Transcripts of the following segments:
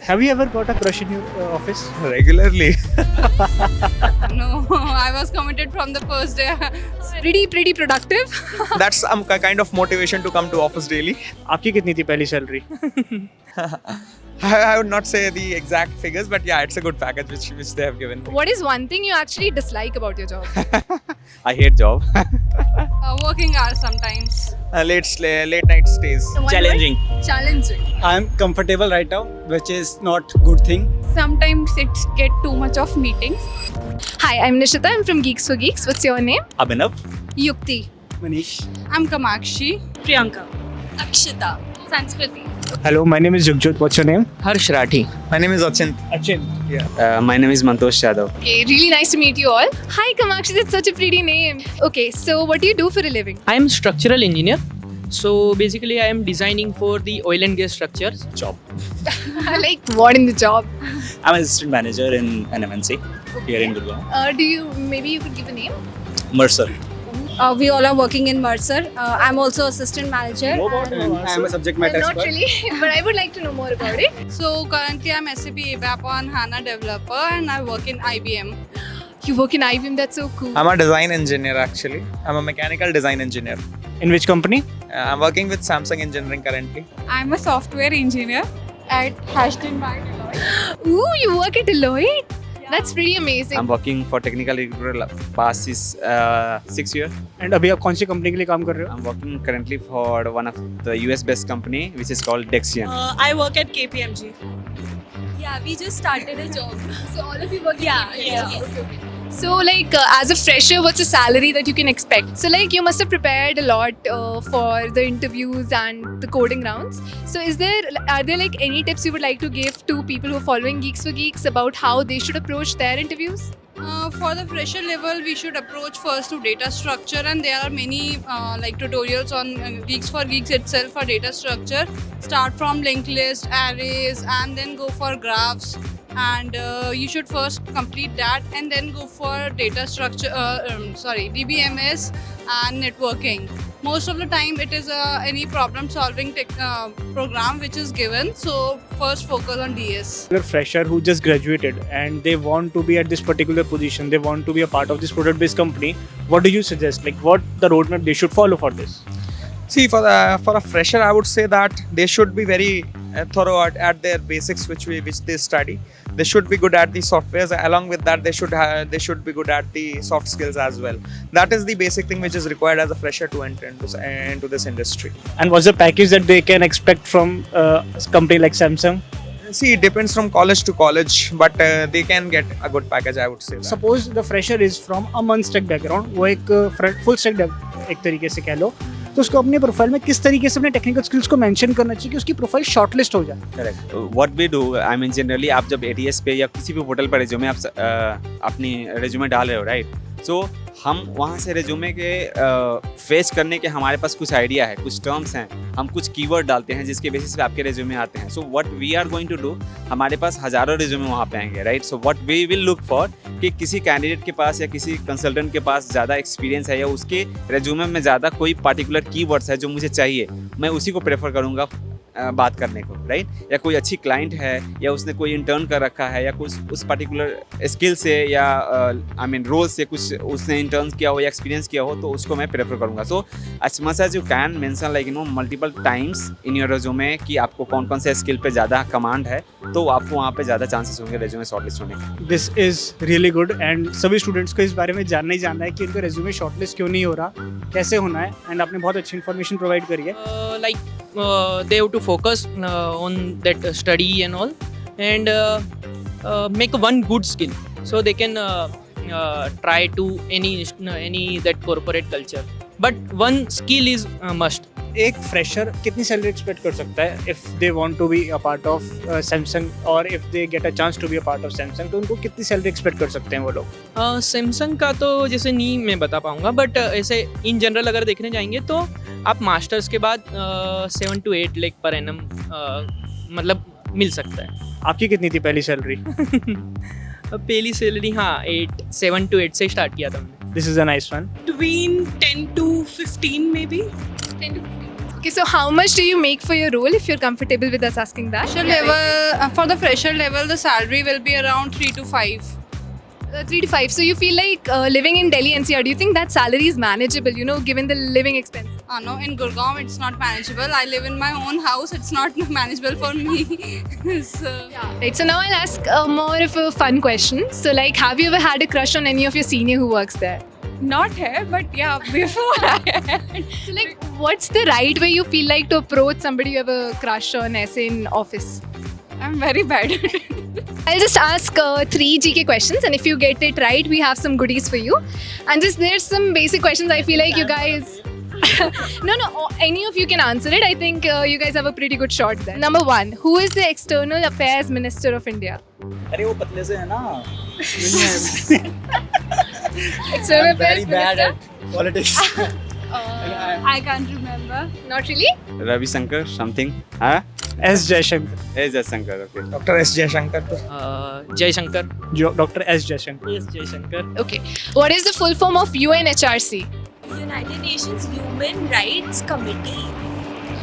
Have you ever got a crush in your office? Regularly. No, I was committed from the first day. Pretty productive. That's some kind of motivation to come to office daily. आपकी कितनी थी पहली salary? I would not say the exact figures, but yeah, it's a good package which they have given. What is one thing you actually dislike about your job? I hate job. Working hours sometimes. Late night stays. Challenging. Challenging. I'm comfortable right now, which is not good thing. Sometimes it get too much of meetings. Hi, I'm Nishita. I'm from Geeks for Geeks. What's your name? Abhinav. Yukti. Manish. I'm Kamakshi. Priyanka. Akshita. Sanskriti. Hello, my name is Jugjot. What's your name? Harsh Rathi. My name is Achint. Achin. My name is Mantosh Yadav. Okay, really nice to meet you all. Hi, Kamakshi. That's such a pretty name. Okay, so what do you do for a living? I am structural engineer. So basically, I am designing for the oil and gas structures. Like what in the job? I'm an assistant manager in an MNC here in Gurgaon. Maybe you could give a name? Mercer. We all are working in Mercer. I'm also assistant manager. I'm a subject matter Not expert. really, but I would like to know more about it. So currently I'm SAP ABAP on HANA developer and I work in IBM. You work in IBM. That's so cool. I'm a design engineer actually. I'm a mechanical design engineer. In which company? I'm working with Samsung Engineering currently. I'm a software engineer at Hashton by Deloitte. Ooh, you work at Deloitte? That's pretty amazing. I'm working for technical recruiter past is 6 years. And अभी आप कौन सी company के लिए काम कर रहे हो? I'm working currently for one of the US based company which is called Dexian. I work at KPMG. Yeah, we just started a job. So all of you work Yeah, in yeah. Okay. So like as a fresher, what's the salary that you can expect? So like you must have prepared a lot for the interviews and the coding rounds. So are there like any tips you would like to give to people who are following Geeks for Geeks about how they should approach their interviews? For the fresher level, we should approach first to data structure, and there are many like tutorials on Geeks for Geeks itself for data structure. Start from linked list, arrays, and then go for graphs. And you should first complete that, and then go for data structure. DBMS and networking. Most of the time, it is any problem-solving program which is given. So first focus on DS. A fresher who just graduated and they want to be at this particular position, they want to be a part of this product-based company. What do you suggest? Like, what the roadmap they should follow for this? See, for a fresher, I would say that they should be very thorough at their basics, which they study. They should be good at the softwares. Along with that, they should be good at the soft skills as well. That is the basic thing which is required as a fresher to enter into this industry. And what's the package that they can expect from a company like Samsung? See, it depends from college to college, but they can get a good package, I would say. That. Suppose the fresher is from a non-stack background, वो एक full stack एक तरीके से कह लो, तो उसको अपने profile में किस तरीके से अपने टेक्निकल स्किल्स को मेंशन करना चाहिए कि उसकी प्रोफाइल शॉर्टलिस्ट हो जाए? Correct. What we do, I mean generally आप जब ATS पे या किसी भी पोर्टल पर रेज्यूमे आप अपनी रेज्यूमे डाल रहे हो, राइट? सो हम वहाँ से रेज्यूमे के फेच करने के हमारे पास कुछ आइडिया है, कुछ टर्म्स हैं, हम कुछ कीवर्ड डालते हैं जिसके बेसिस पे आपके रेज्यूमे आते हैं. So what we are going to do, हमारे पास हज़ारों रेज्यूमे वहाँ पे आएंगे, right? So what we will look for कि किसी कैंडिडेट के पास या किसी कंसल्टेंट के पास ज़्यादा एक्सपीरियंस है या उसके रेज्यूमे में ज़्यादा कोई पार्टिकुलर कीवर्ड्स है जो मुझे चाहिए, मैं उसी को प्रेफर करूँगा बात करने को, राइट? या कोई अच्छी क्लाइंट है या उसने कोई इंटर्न कर रखा है या कुछ उस पर्टिकुलर स्किल से या आई मीन रोल से कुछ उसने इंटर्न किया हो या एक्सपीरियंस किया हो, तो उसको मैं प्रेफर करूँगा. So as much as you can mention like multiple times in your resume कि आपको कौन कौन से स्किल पे ज़्यादा कमांड है, तो आपको वहाँ पे ज़्यादा चांसेस होंगे रेज्यूमे शॉर्टलिस्ट होने के. This is really good and सभी स्टूडेंट्स को इस बारे में जानना ही जानना है कि उनका रेज्यूमे शॉर्टलिस्ट क्यों नहीं हो रहा, कैसे होना है, एंड आपने बहुत अच्छी इन्फॉर्मेशन प्रोवाइड करी है. They have to focus on that study and all, and make one good skill so they can try to any that corporate culture. But one skill is must. एक fresher कितनी salary expect कर सकता है if they want to be a part of Samsung और if they get a chance to be a part of Samsung, तो उनको कितनी salary expect कर सकते हैं वो लोग? सैमसंग का तो जैसे नहीं मैं बता पाऊँगा, बट ऐसे इन जनरल अगर देखने जाएंगे तो आप मास्टर्स के बाद 7 to 8 लाख पर एनम मतलब मिल सकता है. आपकी कितनी थी पहली सैलरी? पहली सैलरी 7 to 8 से स्टार्ट किया था मैंने. This is a nice one. Between 10 to 15 maybe. 10 to 15. Okay, so how much do you make for your role if you're comfortable with us asking that? Fresher level, for the fresher level, the salary will be around 3 to 5. 3 to 5. So you feel like living in Delhi NCR, do you think that salary is manageable, you know, given the living expense? No, in Gurgaon it's not manageable. I live in my own house. It's not manageable for me. So, Right, so now I'll ask more of a fun question. So like, have you ever had a crush on any of your senior who works there? Not here, but yeah, before I had. So like, what's the right way you feel like to approach somebody you have a crush on essay in office? I'm very bad at it. I'll just ask 3 GK questions, and if you get it right, we have some goodies for you. And just there's some basic questions I feel like you guys... no, any of you can answer it. I think you guys have a pretty good shot there. Number 1, who is the External Affairs Minister of India? अरे वो पतले से है ना. External Affairs bad Minister? at politics. I can't remember. Not really? Ravi Shankar something. Huh? S Jaishankar. Is that Shankar? Okay. Dr. S. Jaishankar. Jai Shankar. Dr. S Jaishankar. Yes, Jai Shankar. Okay. What is the full form of UNHRC? United Nations Human Rights Committee.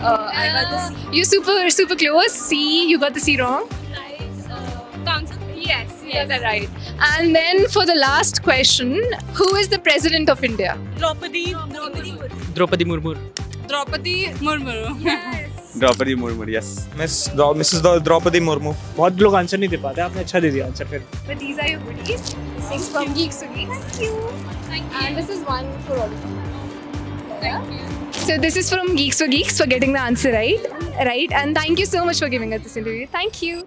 I got the C. You super close. C, you got the C wrong. Council. Yes, you got that right. And then for the last question, who is the President of India? Draupadi Draupadi Murmu. Draupadi Murmu. Draupadi Murmu, yes. Mrs. Draupadi Murmu. बहुत लोग answer नहीं दे पाते, आपने अच्छा दे दिया answer फिर. But these are your goodies. This is from Geeks to Geeks. Thank you. And this is one for all of you. Thank you. So this is from Geeks for Geeks for getting the answer right. And thank you so much for giving us this interview. Thank you.